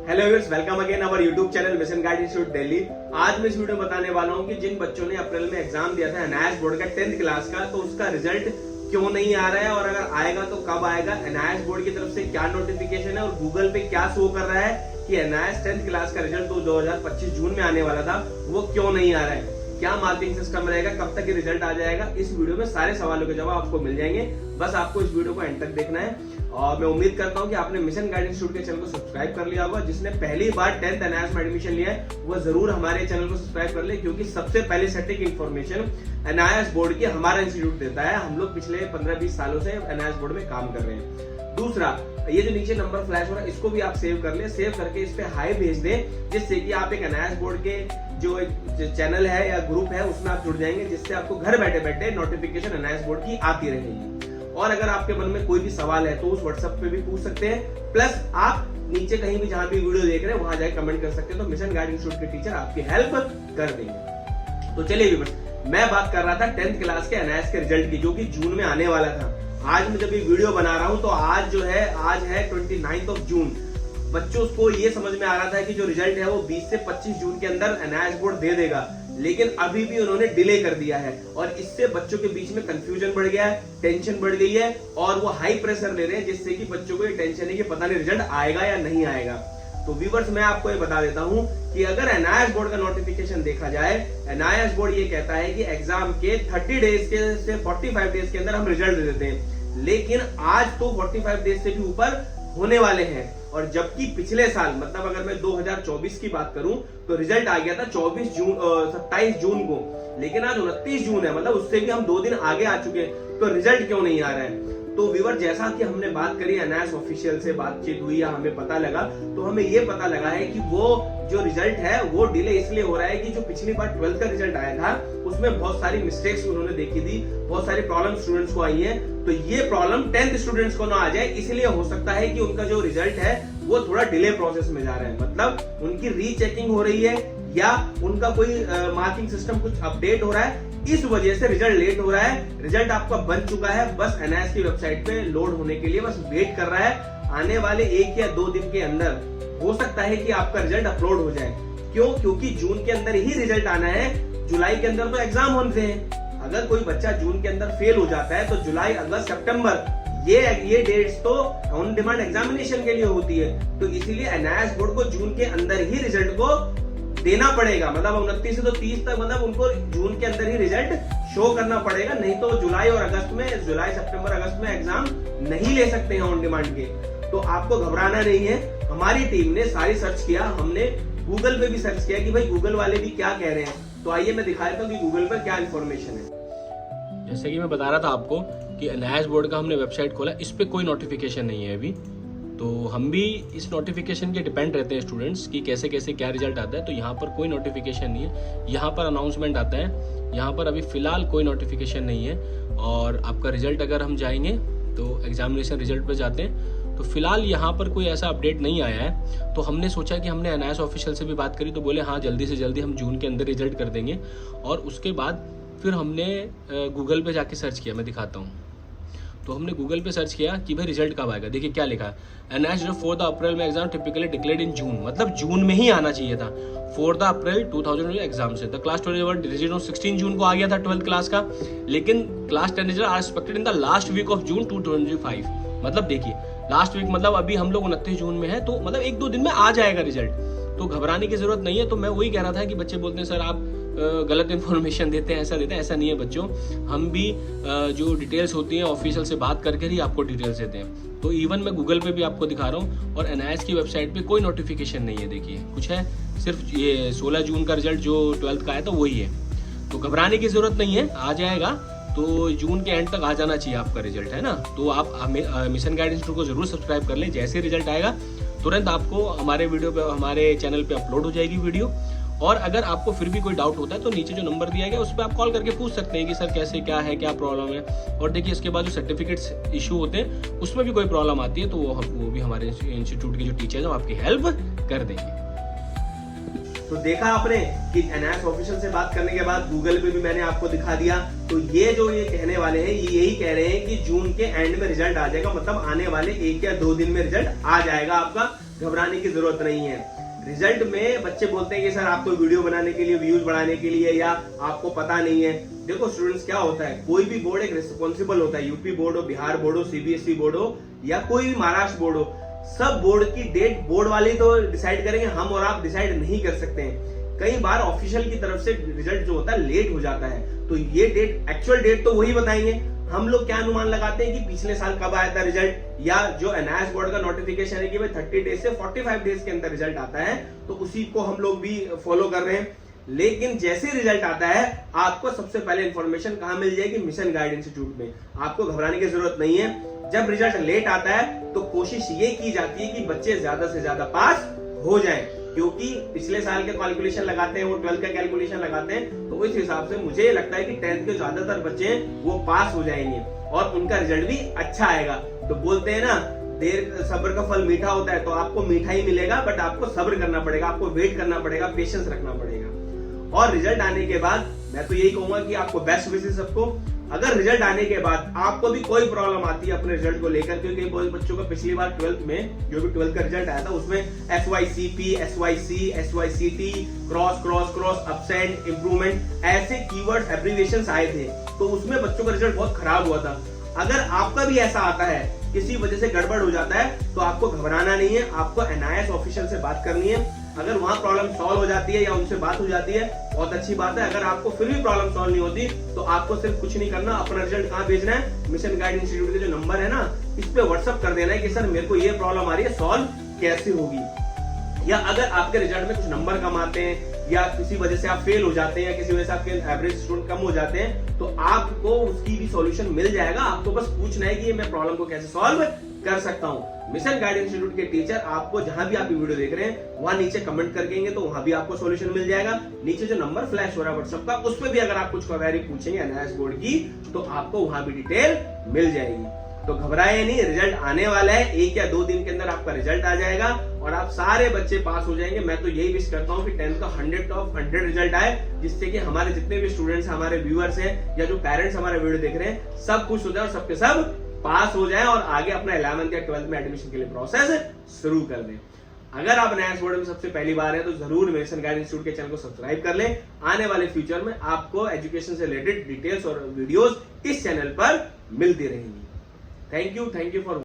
Hello viewers, welcome again our YouTube channel mission guide institute Delhi. आज मैं इस video में बताने वाला हूं कि जिन बच्चों ने अप्रैल में एग्जाम दिया था एनआईएस बोर्ड का 10th क्लास का, तो उसका रिजल्ट क्यों नहीं आ रहा है और अगर आएगा तो कब आएगा, एनआईएस बोर्ड की तरफ से क्या नोटिफिकेशन है और गूगल पे क्या शो कर रहा है कि एनआईएस 10th क्लास का रिजल्ट तो 2025 जून में आने वाला था, वो क्यों नहीं आ रहा है, क्या मार्किंग सिस्टम रहेगा, कब तक ये रिजल्ट आ जाएगा। इस वीडियो में सारे सवालों के जवाब आपको मिल जाएंगे। बस आपको इस वीडियो को एंड तक देखना है और मैं उम्मीद करता हूं कि आपने मिशन गाइड इंस्टीट्यूट के चैनल को सब्सक्राइब कर लिया होगा। जिसने पहली बार 10th एनआईएस में एडमिशन लिया है वो जरूर हमारे चैनल को सब्सक्राइब कर ले, क्योंकि सबसे पहले सटीक इन्फॉर्मेशन एनआईएस बोर्ड की हमारा इंस्टीट्यूट देता है। हम लोग पिछले 15-20 सालों से एनआईएस बोर्ड में काम कर रहे हैं। दूसरा, ये जो नीचे नंबर फ्लैश हो रहा है इसको भी आप सेव कर ले, सेव करके इस पे हाई भेज दें, जिससे कि आप एक एनआईएस बोर्ड के जो एक चैनल है या ग्रुप है उसमें आप जुड़ जाएंगे, जिससे आपको घर बैठे बैठे नोटिफिकेशन एनआईएस बोर्ड की आती रहेगी। और अगर आपके मन में कोई भी सवाल है तो उस व्हाट्सएप पे भी पूछ सकते हैं, प्लस आप नीचे कहीं भी जहां भी वीडियो देख रहे हैं वहां जाकर कमेंट कर सकते हैं, तो मिशन गाइड इंस्टीट्यूट के टीचर आपकी हेल्प कर देंगे। तो चलिए व्यूअर्स, मैं बात कर रहा था 10th क्लास के एनआईएस के रिजल्ट की, जो कि जून में आने वाला था। आज मैं जब ये वीडियो बना रहा हूं तो आज है 29 जून। बच्चों को ये समझ में आ रहा था कि जो रिजल्ट है वो 20 से 25 जून के अंदर एनआईएस बोर्ड दे देगा, लेकिन अभी भी उन्होंने डिले कर दिया है और इससे बच्चों के बीच में कंफ्यूजन बढ़ गया है, टेंशन बढ़ गई है और वो हाई प्रेशर ले रहे हैं, जिससे कि बच्चों को ये टेंशन है कि पता नहीं रिजल्ट आएगा या नहीं आएगा। तो व्यूअर्स, मैं आपको ये बता देता हूं कि अगर एनआईएस बोर्ड का नोटिफिकेशन देखा जाए, एनआईएस बोर्ड ये कहता है कि एग्जाम के 30 डेज के से 45 डेज के अंदर हम रिजल्ट दे देते हैं, लेकिन आज तो 45 डेज से भी ऊपर होने वाले हैं। और जबकि पिछले साल, मतलब अगर मैं 2024 की बात करूं तो रिजल्ट आ गया था 27 जून को, लेकिन आज 29 जून है, मतलब उससे भी हम 2 दिन आगे आ चुके हैं। तो रिजल्ट क्यों नहीं आ रहा है? तो व्यूअर, जैसा कि हमने बात करी, एनआईएस ऑफिशियल से बातचीत हुई या हमें पता लगा, तो हमें ये पता लगा है कि वो जो रिजल्ट है वो डिले इसलिए हो रहा है कि जो पिछली बार 12th का रिजल्ट आया था उसमें बहुत सारी मिस्टेक्स उन्होंने देखी थी, बहुत सारी प्रॉब्लम स्टूडेंट्स को आई है। तो ये प्रॉब्लम 10th स्टूडेंट्स को ना आ जाए, इसलिए हो सकता है कि उनका जो रिजल्ट है वो थोड़ा डिले प्रोसेस में जा रहा है, मतलब उनकी रीचेकिंग हो रही है या उनका कोई मार्किंग सिस्टम कुछ अपडेट हो रहा है, इस वजह से रिजल्ट लेट हो रहा है। रिजल्ट आपका बन चुका है, बस एनआईएस की वेबसाइट पे लोड होने के लिए बस वेट कर रहा है। आने वाले 1 या 2 दिन के अंदर हो सकता है कि आपका रिजल्ट अपलोड हो जाए। क्यों? क्योंकि जून के अंदर ही रिजल्ट आना है, जुलाई के अंदर तो एग्जाम होते हैं। अगर कोई बच्चा जून के अंदर फेल हो जाता है तो जुलाई, अगस्त, सितंबर ये डेट्स तो ऑन डिमांड एग्जामिनेशन के लिए होती है। तो इसीलिए एनआईएस बोर्ड को जून के अंदर ही रिजल्ट को देना पड़ेगा, मतलब 29 से तो 30 तक, मतलब उनको जून के अंदर ही रिजल्ट शो करना पड़ेगा, नहीं तो जुलाई और अगस्त में, जुलाई, सितंबर, अगस्त में एग्जाम नहीं ले सकते हैं ऑन डिमांड के। तो आपको घबराना नहीं है। हमारी टीम ने सारी सर्च किया, हमने गूगल पे भी सर्च किया कि भाई गूगल वाले भी क्या कह रहे हैं। तो आइए मैं दिखा देता हूँ कि गूगल पर क्या इन्फॉर्मेशन है। जैसे कि मैं बता रहा था आपको कि एनआईएस बोर्ड का हमने वेबसाइट खोला, इस पे कोई नोटिफिकेशन नहीं है अभी। तो हम भी इस नोटिफिकेशन के डिपेंड रहते हैं स्टूडेंट्स कि कैसे कैसे क्या रिजल्ट आता है। तो यहाँ पर कोई नोटिफिकेशन नहीं है, यहाँ पर अनाउंसमेंट आता है, यहाँ पर अभी फिलहाल कोई नोटिफिकेशन नहीं है। और आपका रिजल्ट अगर हम जाएंगे तो एग्जामिनेशन रिजल्ट पर जाते हैं तो फिलहाल यहाँ पर कोई ऐसा अपडेट नहीं आया है। तो हमने सोचा कि हमने एनआईएस ऑफिशियल से भी बात करी, तो बोले हाँ जल्दी से जल्दी हम जून के अंदर रिजल्ट कर देंगे। और उसके बाद फिर हमने गूगल पे जाके सर्च किया, मैं दिखाता हूँ। तो हमने गूगल पे सर्च किया कि भाई रिजल्ट कब आएगा। देखिए क्या लिखा है, एनआईएस जो 4 अप्रैल में exam typically declared in June, मतलब जून में ही आना चाहिए था। 4 अप्रैल 2000 एग्जाम से द क्लास 16 जून को आ गया था 12th क्लास का, लेकिन class 10 result are expected in the last week of June 2025। मतलब देखिए लास्ट वीक, मतलब अभी हम लोग 29 जून में है, तो मतलब 1-2 दिन में आ जाएगा रिजल्ट। तो घबराने की जरूरत नहीं है। तो मैं वही कह रहा था कि बच्चे बोलते हैं सर आप गलत इन्फॉर्मेशन देते हैं, ऐसा देते हैं। ऐसा नहीं है बच्चों, हम भी जो डिटेल्स होती हैं ऑफिशियल से बात करके ही आपको डिटेल्स देते हैं। तो इवन मैं गूगल पे भी आपको दिखा रहा हूँ और एनआईएस की वेबसाइट पे कोई नोटिफिकेशन नहीं है। देखिए कुछ है, सिर्फ ये 16 जून का रिजल्ट जो 12th का आया था वही है। तो घबराने की जरूरत नहीं है, आ जाएगा। तो जून के एंड तक आ जाना चाहिए आपका रिजल्ट, है ना। तो आप मिशन गाइड इंस्टीट्यूट को जरूर सब्सक्राइब कर लें। जैसे रिजल्ट आएगा तुरंत आपको हमारे वीडियो पे, हमारे चैनल पे अपलोड हो जाएगी वीडियो। और अगर आपको फिर भी कोई डाउट होता है तो नीचे जो नंबर दिया गया उस पर आप कॉल करके पूछ सकते हैं कि सर कैसे क्या है, क्या प्रॉब्लम है। और देखिए इसके बाद जो सर्टिफिकेट्स इशू होते हैं उसमें भी कोई प्रॉब्लम आती है तो वो भी हमारे इंस्टीट्यूट के जो टीचर्स हैं आपकी हेल्प कर देंगे। तो देखा आपने कि एनआईएस ऑफिशियल से बात करने के बाद गूगल पे भी मैंने आपको दिखा दिया। तो ये जो ये कहने वाले हैं, ये यही कह रहे हैं कि जून के एंड में रिजल्ट आ जाएगा, मतलब आने वाले 1 या 2 दिन में रिजल्ट आ जाएगा आपका। घबराने की जरूरत नहीं है। रिजल्ट में बच्चे बोलते हैं कि सर आप तो वीडियो बनाने के लिए, व्यूज बढ़ाने के लिए, या आपको पता नहीं है। देखो स्टूडेंट्स, क्या होता है, कोई भी बोर्ड एक रिस्पॉन्सिबल होता है, यूपी बोर्ड हो, बिहार बोर्ड हो, सीबीएसई बोर्ड हो, या कोई भी महाराष्ट्र बोर्ड हो, सब बोर्ड की डेट बोर्ड वाले तो डिसाइड करेंगे, हम और आप डिसाइड नहीं कर सकते हैं। कई बार ऑफिशियल की तरफ से रिजल्ट जो होता है लेट हो जाता है, तो ये डेट, एक्चुअल डेट तो वही बताएंगे। हम लोग क्या अनुमान लगाते हैं कि पिछले साल कब आया था रिजल्ट, या जो एनआईएस बोर्ड का नोटिफिकेशन है कि भाई 30 डेज से 45 डेज के अंदर रिजल्ट आता है, तो उसी को हम लोग भी फॉलो कर रहे हैं। लेकिन जैसे रिजल्ट आता है, आपको सबसे पहले इंफॉर्मेशन कहां मिल जाएगी? मिशन गाइड इंस्टीट्यूट में। आपको घबराने की जरूरत नहीं है। जब रिजल्ट लेट आता है तो कोशिश ये की जाती है कि बच्चे ज्यादा से ज्यादा पास हो जाएं, क्योंकि पिछले साल के कैलकुलेशन लगाते हैं, वो 12 का कैलकुलेशन लगाते हैं, तो इस हिसाब से मुझे लगता है कि 10th के ज्यादातर बच्चे वो पास हो जाएंगे और उनका रिजल्ट भी अच्छा आएगा। तो बोलते हैं ना, देर सब्र का फल मीठा होता है, तो आपको मीठा ही मिलेगा, बट आपको सब्र करना पड़ेगा, आपको वेट करना पड़ेगा, पेशेंस रखना पड़ेगा। और रिजल्ट आने के बाद मैं तो यही कहूंगा कि आपको बेस्ट विशेस सबको। अगर रिजल्ट आने के बाद आपको भी कोई प्रॉब्लम आती है अपने रिजल्ट को लेकर, क्योंकि बहुत बच्चों का पिछली बार 12th में जो भी 12th का रिजल्ट आया था उसमें SYCP, SYC, SYCT, cross cross cross, absent, improvement, ऐसे कीवर्ड्स, एब्रिविएशंस आए थे, तो उसमें बच्चों का रिजल्ट बहुत खराब हुआ था। अगर आपका भी ऐसा आता है, किसी वजह से गड़बड़ हो जाता है, तो आपको घबराना नहीं है, आपको एनआईएस ऑफिशियल से बात करनी है। अगर वहां प्रॉब्लम सॉल्व हो जाती है या उनसे बात हो जाती है, बहुत अच्छी बात है। अगर आपको फिर भी प्रॉब्लम सॉल्व नहीं होती, तो आपको सिर्फ कुछ नहीं करना, अपना रिजल्ट कहाँ भेजना है? मिशन गाइड इंस्टीट्यूट के जो नंबर है ना, इस पे व्हाट्सअप कर देना है कि सर मेरे को ये प्रॉब्लम आ रही है, सॉल्व कैसे होगी। या अगर आपके रिजल्ट में कुछ नंबर कम आते हैं, या किसी वजह से आप फेल हो जाते हैं, या किसी वजह से आपके एवरेज स्टूडेंट कम हो जाते हैं, तो आपको उसकी भी सॉल्यूशन मिल जाएगा। आपको बस पूछना है कि मैं प्रॉब्लम को कैसे सॉल्व कर सकता हूं। मिशन गाइड इंस्टीट्यूट के टीचर आपको जहां भी आप वीडियो देख रहे हैं, वहां नीचे कमेंट करके तो वहां भी आपको सॉल्यूशन मिल जाएगा। नीचे जो नंबर फ्लैश हो रहा है व्हाट्सएप का, उस पर भी अगर आप कुछ क्वेरी पूछेंगे एनआईएस बोर्ड की, तो आपको वहां भी डिटेल मिल जाएगी। तो घबराए नहीं, रिजल्ट आने वाला है, 1 या 2 दिन के अंदर आपका रिजल्ट आ जाएगा और आप सारे बच्चे पास हो जाएंगे। मैं तो यही विश करता हूँ कि 10th का 100 ऑफ 100 रिजल्ट आए, जिससे कि हमारे जितने भी स्टूडेंट्स, हमारे व्यूअर्स हैं, या जो पेरेंट्स हमारे वीडियो देख रहे हैं, सब खुश हो जाए और सबके सब पास हो जाए और आगे अपना 11th या 12th में एडमिशन के लिए प्रोसेस शुरू कर दें। अगर आप एनआईएस बोर्ड में सबसे पहली बार है, तो जरूर मिशन गाइड इंस्टीट्यूट के चैनल को सब्सक्राइब कर लें। आने वाले फ्यूचर में आपको एजुकेशन से रिलेटेड डिटेल्स और वीडियोस इस चैनल पर मिलती रहेंगी। Thank you for